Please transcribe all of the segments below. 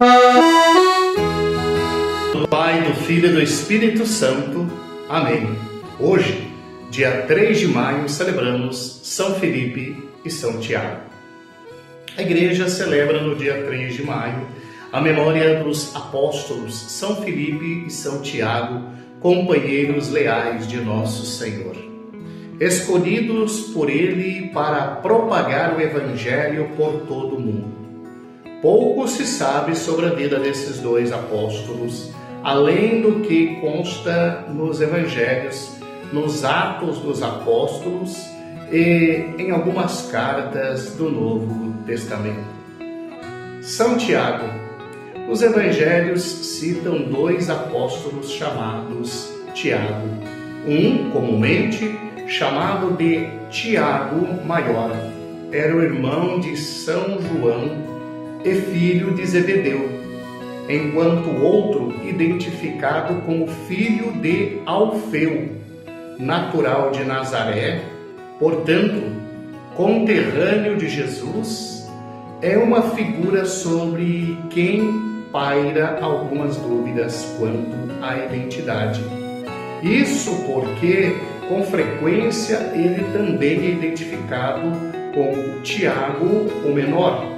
Do Pai, do Filho e do Espírito Santo. Amém. Hoje, dia 3 de maio, celebramos São Felipe e São Tiago. A Igreja celebra no dia 3 de maio a memória dos apóstolos São Felipe e São Tiago, companheiros leais de Nosso Senhor, escolhidos por Ele para propagar o Evangelho por todo o mundo. Pouco se sabe sobre a vida desses dois apóstolos, além do que consta nos Evangelhos, nos Atos dos Apóstolos e em algumas cartas do Novo Testamento. São Tiago. Os Evangelhos citam dois apóstolos chamados Tiago. Um, comumente, chamado de Tiago Maior, era o irmão de São João e filho de Zebedeu, enquanto o outro, identificado como filho de Alfeu, natural de Nazaré, portanto, conterrâneo de Jesus, é uma figura sobre quem paira algumas dúvidas quanto à identidade. Isso porque, com frequência, ele também é identificado como Tiago, o menor,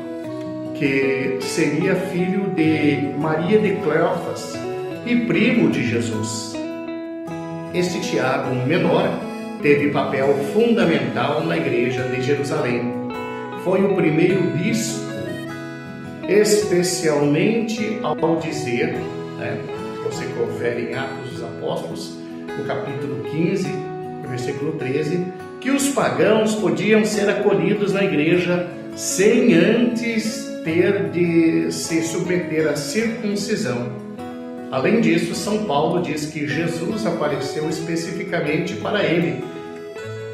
que seria filho de Maria de Cleófas e primo de Jesus. Este Tiago, menor, teve papel fundamental na Igreja de Jerusalém. Foi o primeiro bispo, especialmente ao dizer, você confere em Atos dos Apóstolos, no capítulo 15, versículo 13, que os pagãos podiam ser acolhidos na Igreja sem antes ter de se submeter à circuncisão. Além disso, São Paulo diz que Jesus apareceu especificamente para ele.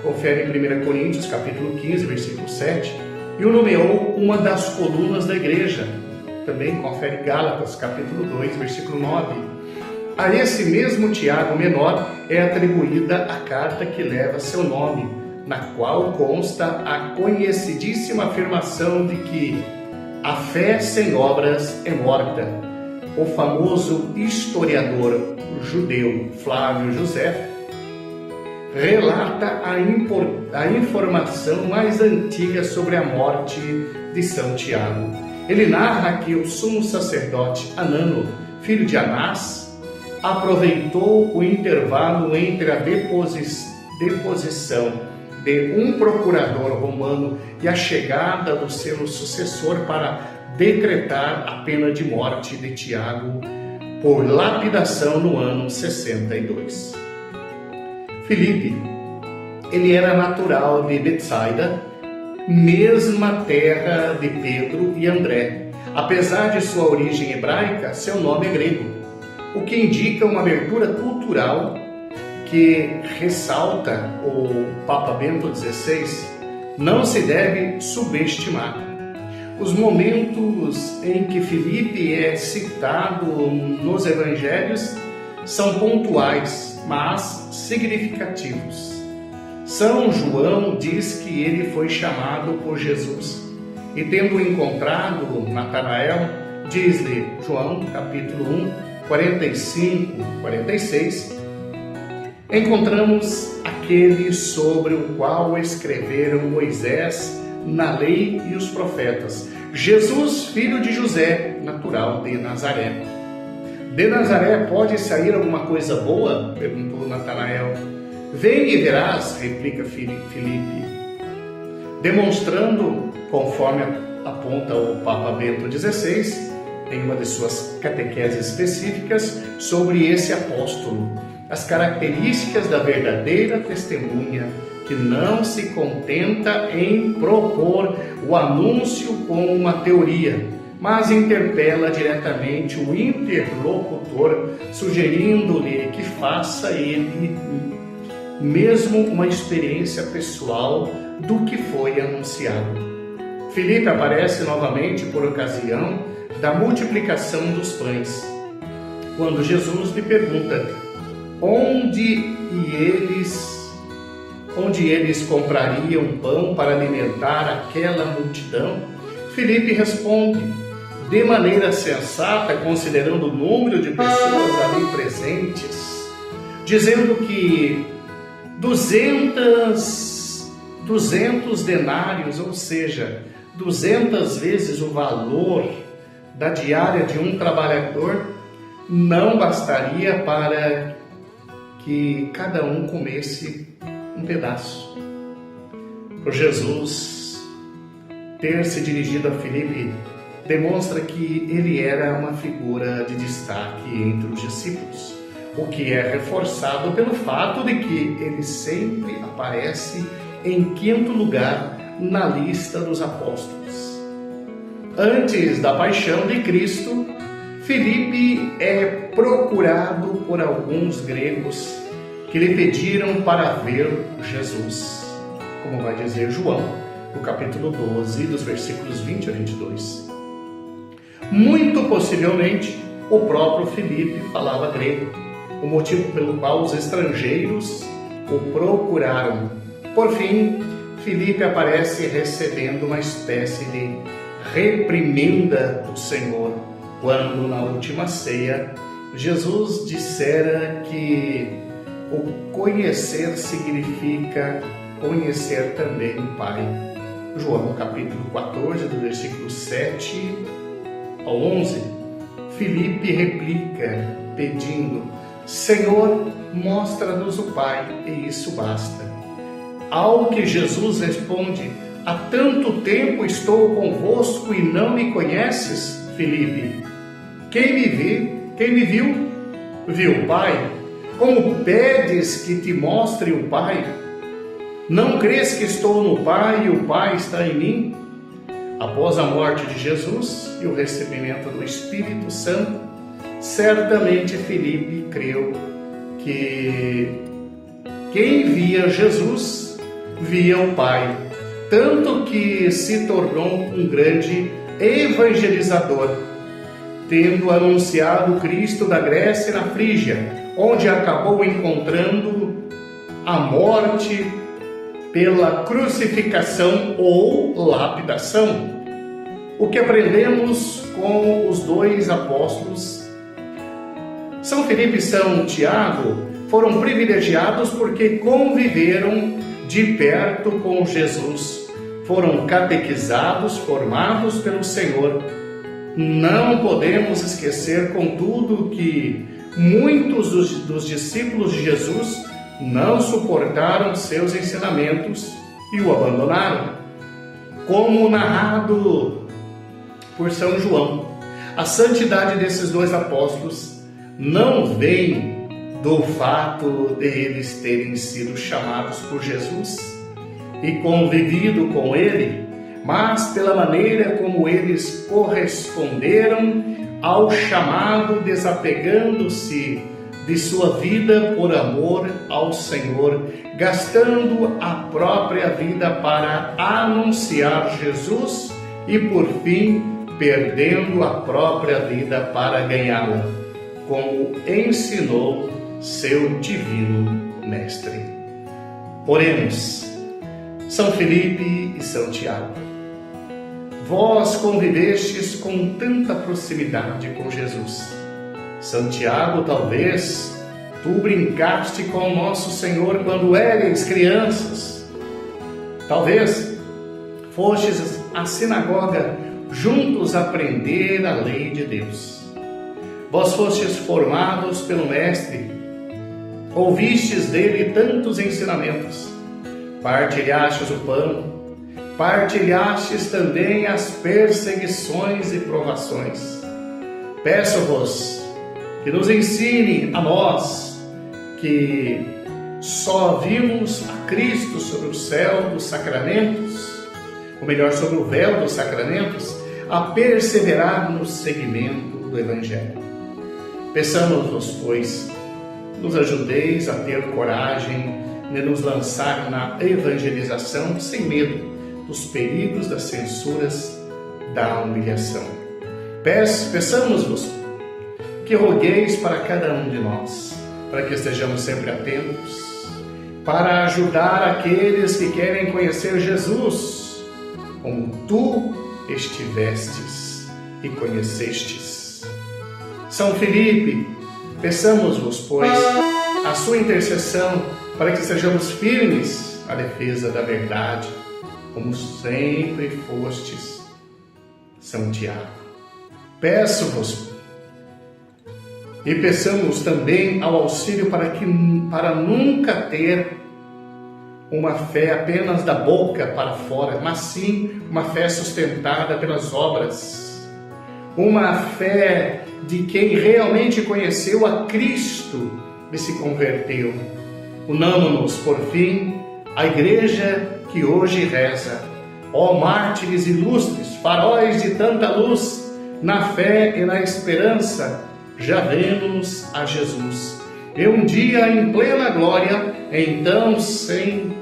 Confere em 1 Coríntios, capítulo 15, versículo 7, e o nomeou uma das colunas da Igreja. Também confere Gálatas, capítulo 2, versículo 9. A esse mesmo Tiago menor é atribuída a carta que leva seu nome, na qual consta a conhecidíssima afirmação de que a fé sem obras é morta. O famoso historiador judeu Flávio José relata a informação mais antiga sobre a morte de São Tiago. Ele narra que o sumo sacerdote Anano, filho de Anás, aproveitou o intervalo entre a deposição de um procurador romano e a chegada do seu sucessor para decretar a pena de morte de Tiago por lapidação no ano 62. Filipe, ele era natural de Betsaida, mesma terra de Pedro e André. Apesar de sua origem hebraica, seu nome é grego, o que indica uma abertura cultural que ressalta o Papa Bento XVI, não se deve subestimar. Os momentos em que Filipe é citado nos Evangelhos são pontuais, mas significativos. São João diz que ele foi chamado por Jesus e, tendo encontrado Natanael, diz-lhe, João capítulo 1, 45, 46, encontramos aquele sobre o qual escreveram Moisés na lei e os profetas, Jesus, filho de José, natural de Nazaré. De Nazaré pode sair alguma coisa boa? Perguntou Natanael. Vem e verás, replica Filipe, demonstrando, conforme aponta o Papa Bento XVI, em uma de suas catequeses específicas, sobre esse apóstolo, as características da verdadeira testemunha, que não se contenta em propor o anúncio como uma teoria, mas interpela diretamente o interlocutor, sugerindo-lhe que faça ele mesmo uma experiência pessoal do que foi anunciado. Filipe aparece novamente por ocasião da multiplicação dos pães, quando Jesus lhe pergunta onde eles comprariam pão para alimentar aquela multidão. Filipe responde: de maneira sensata, considerando o número de pessoas ali presentes, dizendo que 200 denários, ou seja, 200 vezes o valor da diária de um trabalhador, não bastaria para que cada um comesse um pedaço. Por Jesus ter se dirigido a Filipe, demonstra que ele era uma figura de destaque entre os discípulos, o que é reforçado pelo fato de que ele sempre aparece em quinto lugar na lista dos apóstolos. Antes da paixão de Cristo, Filipe é procurado por alguns gregos que lhe pediram para ver Jesus, como vai dizer João, no capítulo 12, dos versículos 20 a 22. Muito possivelmente, o próprio Filipe falava grego, o motivo pelo qual os estrangeiros o procuraram. Por fim, Filipe aparece recebendo uma espécie de reprimenda do Senhor, quando na última ceia, Jesus dissera que o conhecer significa conhecer também o Pai. João capítulo 14, do versículo 7 ao 11, Filipe replica pedindo: Senhor, mostra-nos o Pai, e isso basta. Ao que Jesus responde: há tanto tempo estou convosco e não me conheces, Filipe? Quem me viu, viu o Pai. Como pedes que te mostre o Pai? Não crês que estou no Pai e o Pai está em mim? Após a morte de Jesus e o recebimento do Espírito Santo, certamente Filipe creu que quem via Jesus via o Pai, tanto que se tornou um grande evangelizador, tendo anunciado Cristo da Grécia e na Frígia, onde acabou encontrando a morte pela crucificação ou lapidação. O que aprendemos com os dois apóstolos? São Filipe e São Tiago foram privilegiados porque conviveram de perto com Jesus, foram catequizados, formados pelo Senhor. Não podemos esquecer, contudo, que muitos dos discípulos de Jesus não suportaram seus ensinamentos e o abandonaram. Como narrado por São João, a santidade desses dois apóstolos não vem do fato de eles terem sido chamados por Jesus e convivido com Ele, mas pela maneira como eles corresponderam ao chamado, desapegando-se de sua vida por amor ao Senhor, gastando a própria vida para anunciar Jesus e, por fim, perdendo a própria vida para ganhá-la, como ensinou seu divino Mestre. Oremos. São Filipe e São Tiago, vós convivestes com tanta proximidade com Jesus. São Tiago, talvez tu brincaste com nosso Senhor quando eres crianças. Talvez fostes à sinagoga juntos aprender a lei de Deus. Vós fostes formados pelo Mestre, ouvistes dele tantos ensinamentos, partilhastes o pão, partilhastes também as perseguições e provações. Peço-vos que nos ensine a nós, que só vimos a Cristo sobre o céu dos sacramentos, ou melhor, sobre o véu dos sacramentos, a perseverar no seguimento do Evangelho. Peçamos-vos, pois, nos ajudeis a ter coragem de nos lançar na evangelização sem medo dos perigos, das censuras, da humilhação. Peçamos-vos que rogueis para cada um de nós, para que estejamos sempre atentos, para ajudar aqueles que querem conhecer Jesus, como tu estivestes e conhecestes. São Filipe, peçamos-vos, pois, a sua intercessão para que sejamos firmes na defesa da verdade, como sempre fostes. São Tiago, peço-vos e peçamos também ao auxílio para nunca ter uma fé apenas da boca para fora, mas sim uma fé sustentada pelas obras, uma fé de quem realmente conheceu a Cristo e se converteu. Unamo-nos, por fim, à Igreja que hoje reza: ó mártires ilustres, faróis de tanta luz, na fé e na esperança, já vemos a Jesus. E um dia em plena glória, então sem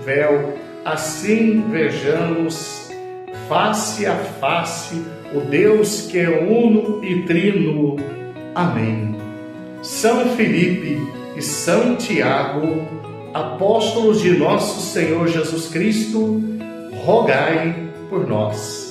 véu, assim vejamos face a face o Deus que é uno e trino. Amém. São Filipe e São Tiago, apóstolos de nosso Senhor Jesus Cristo, rogai por nós.